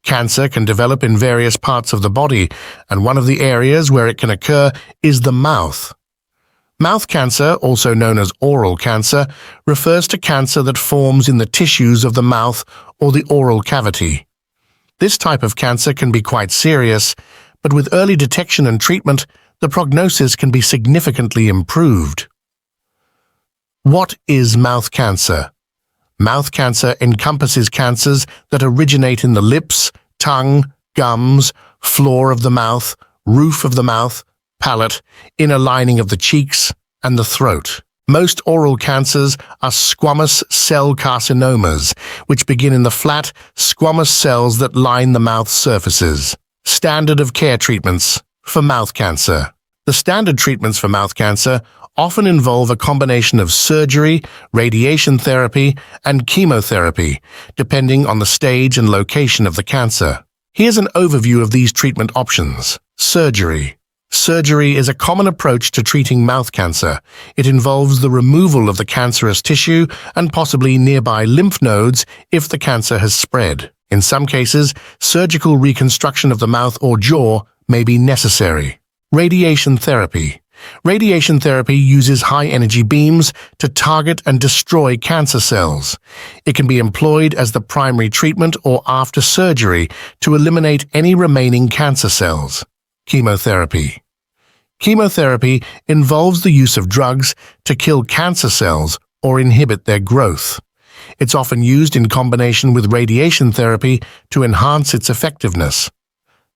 Cancer can develop in various parts of the body, and one of the areas where it can occur is the mouth. Mouth cancer, also known as oral cancer, refers to cancer that forms in the tissues of the mouth or the oral cavity. This type of cancer can be quite serious, but with early detection and treatment, the prognosis can be significantly improved. What is mouth cancer? Mouth cancer encompasses cancers that originate in the lips, tongue, gums, floor of the mouth, roof of the mouth, palate, inner lining of the cheeks, and the throat. Most oral cancers are squamous cell carcinomas, which begin in the flat, squamous cells that line the mouth surfaces. Standard of care treatments for mouth cancer. The standard treatments for mouth cancer often involve a combination of surgery, radiation therapy, and chemotherapy, depending on the stage and location of the cancer. Here's an overview of these treatment options. Surgery. Surgery is a common approach to treating mouth cancer. It involves the removal of the cancerous tissue and possibly nearby lymph nodes if the cancer has spread. In some cases, surgical reconstruction of the mouth or jaw may be necessary. Radiation therapy. Radiation therapy uses high-energy beams to target and destroy cancer cells. It can be employed as the primary treatment or after surgery to eliminate any remaining cancer cells. Chemotherapy. Chemotherapy involves the use of drugs to kill cancer cells or inhibit their growth. It's often used in combination with radiation therapy to enhance its effectiveness.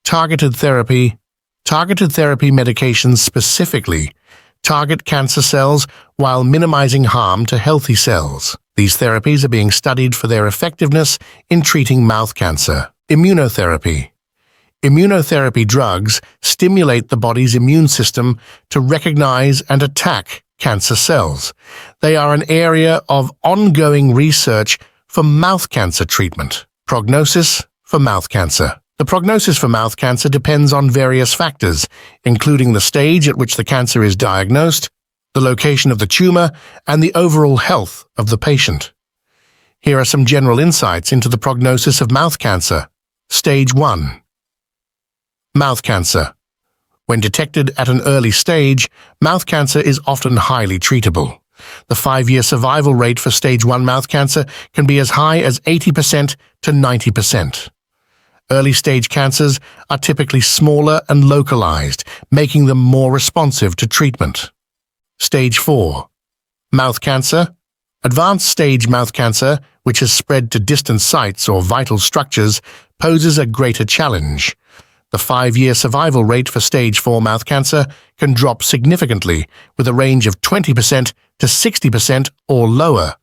Targeted therapy. Targeted therapy medications specifically target cancer cells while minimizing harm to healthy cells. These therapies are being studied for their effectiveness in treating mouth cancer. Immunotherapy. Immunotherapy drugs stimulate the body's immune system to recognize and attack cancer cells. They are an area of ongoing research for mouth cancer treatment. Prognosis for mouth cancer. The prognosis for mouth cancer depends on various factors, including the stage at which the cancer is diagnosed, the location of the tumor, and the overall health of the patient. Here are some general insights into the prognosis of mouth cancer. Stage 1. Mouth cancer. When detected at an early stage, mouth cancer is often highly treatable. The 5-year survival rate for stage 1 mouth cancer can be as high as 80% to 90%. Early-stage cancers are typically smaller and localized, making them more responsive to treatment. Stage 4. Mouth cancer. Advanced stage mouth cancer, which has spread to distant sites or vital structures, poses a greater challenge. The 5-year survival rate for stage 4 mouth cancer can drop significantly, with a range of 20% to 60% or lower.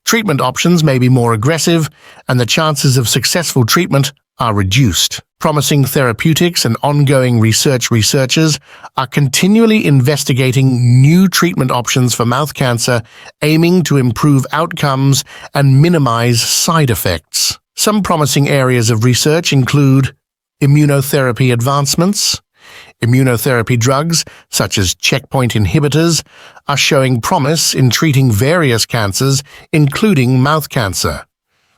Treatment options may be more aggressive, and the chances of successful treatment are reduced. Promising therapeutics and ongoing researchers are continually investigating new treatment options for mouth cancer, aiming to improve outcomes and minimize side effects. Some promising areas of research include immunotherapy advancements. Immunotherapy drugs, such as checkpoint inhibitors, are showing promise in treating various cancers, including mouth cancer.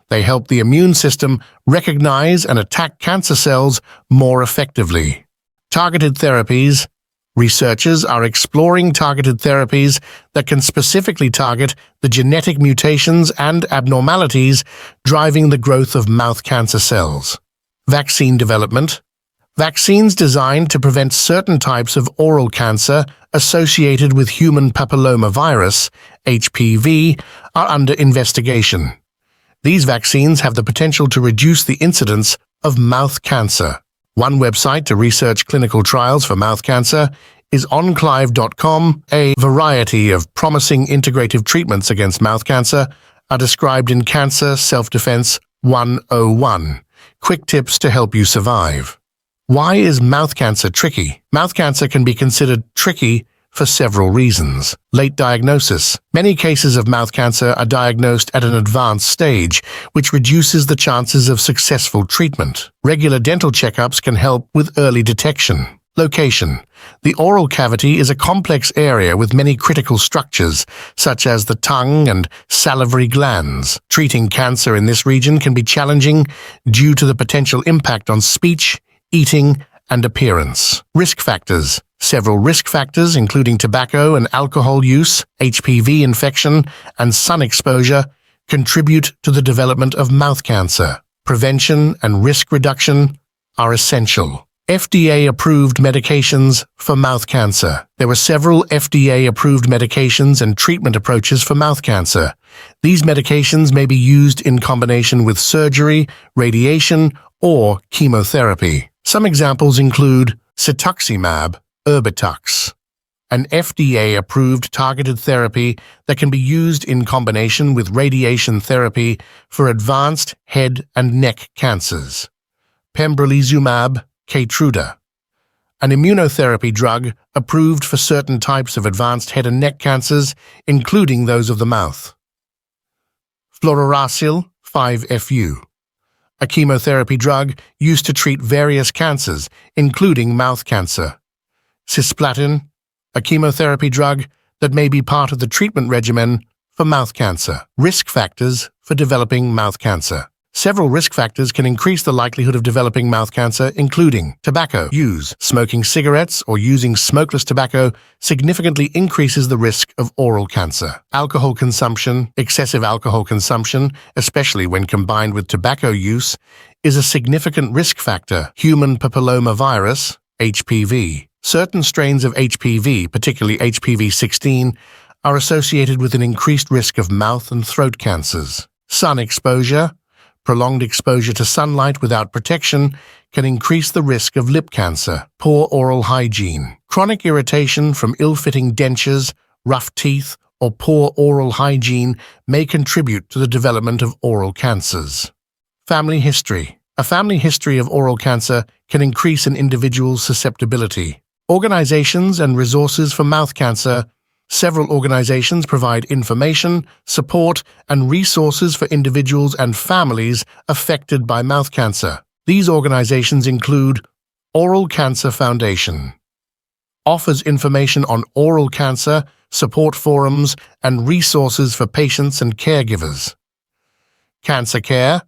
They help the immune system recognize and attack cancer cells more effectively. Targeted therapies. Researchers are exploring targeted therapies that can specifically target the genetic mutations and abnormalities driving the growth of mouth cancer cells. Vaccine development. Vaccines designed to prevent certain types of oral cancer associated with human papillomavirus, HPV, are under investigation. These vaccines have the potential to reduce the incidence of mouth cancer. One website to research clinical trials for mouth cancer is onclive.com. A variety of promising integrative treatments against mouth cancer are described in Cancer Self-Defense 101. Quick tips to help you survive. Why is mouth cancer tricky? Mouth cancer can be considered tricky for several reasons. Late diagnosis. Many cases of mouth cancer are diagnosed at an advanced stage, which reduces the chances of successful treatment. Regular dental checkups can help with early detection. Location. The oral cavity is a complex area with many critical structures, such as the tongue and salivary glands. Treating cancer in this region can be challenging due to the potential impact on speech, eating, and appearance. Risk factors. Several risk factors, including tobacco and alcohol use, HPV infection, and sun exposure, contribute to the development of mouth cancer. Prevention and risk reduction are essential. FDA-approved medications for mouth cancer. There were several FDA-approved medications and treatment approaches for mouth cancer. These medications may be used in combination with surgery, radiation, or chemotherapy. Some examples include cetuximab, Erbitux, an FDA-approved targeted therapy that can be used in combination with radiation therapy for advanced head and neck cancers. Pembrolizumab, Keytruda, an immunotherapy drug approved for certain types of advanced head and neck cancers, including those of the mouth. Fluorouracil 5-FU, a chemotherapy drug used to treat various cancers, including mouth cancer. Cisplatin, a chemotherapy drug that may be part of the treatment regimen for mouth cancer. Risk factors for developing mouth cancer. Several risk factors can increase the likelihood of developing mouth cancer, including tobacco use. Smoking cigarettes or using smokeless tobacco significantly increases the risk of oral cancer. Alcohol consumption. Excessive alcohol consumption, especially when combined with tobacco use, is a significant risk factor. Human papillomavirus, HPV. Certain strains of HPV, particularly HPV-16, are associated with an increased risk of mouth and throat cancers. Sun exposure. Prolonged exposure to sunlight without protection can increase the risk of lip cancer. Poor oral hygiene. Chronic irritation from ill-fitting dentures, rough teeth, or poor oral hygiene may contribute to the development of oral cancers. Family history. A family history of oral cancer can increase an individual's susceptibility. Organizations and resources for mouth cancer. Several organizations provide information, support, and resources for individuals and families affected by mouth cancer. These organizations include Oral Cancer Foundation, offers information on oral cancer, support forums, and resources for patients and caregivers. Cancer Care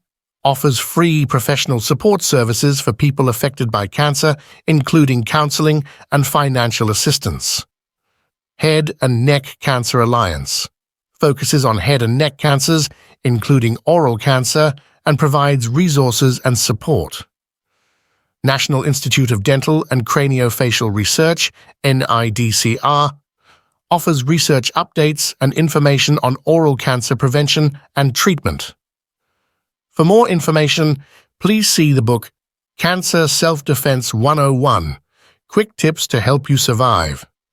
offers free professional support services for people affected by cancer, including counseling and financial assistance. Head and Neck Cancer Alliance focuses on head and neck cancers, including oral cancer, and provides resources and support. National Institute of Dental and Craniofacial Research, NIDCR, offers research updates and information on oral cancer prevention and treatment. For more information, please see the book Cancer Self-Defense 101, Quick Tips to Help You Survive.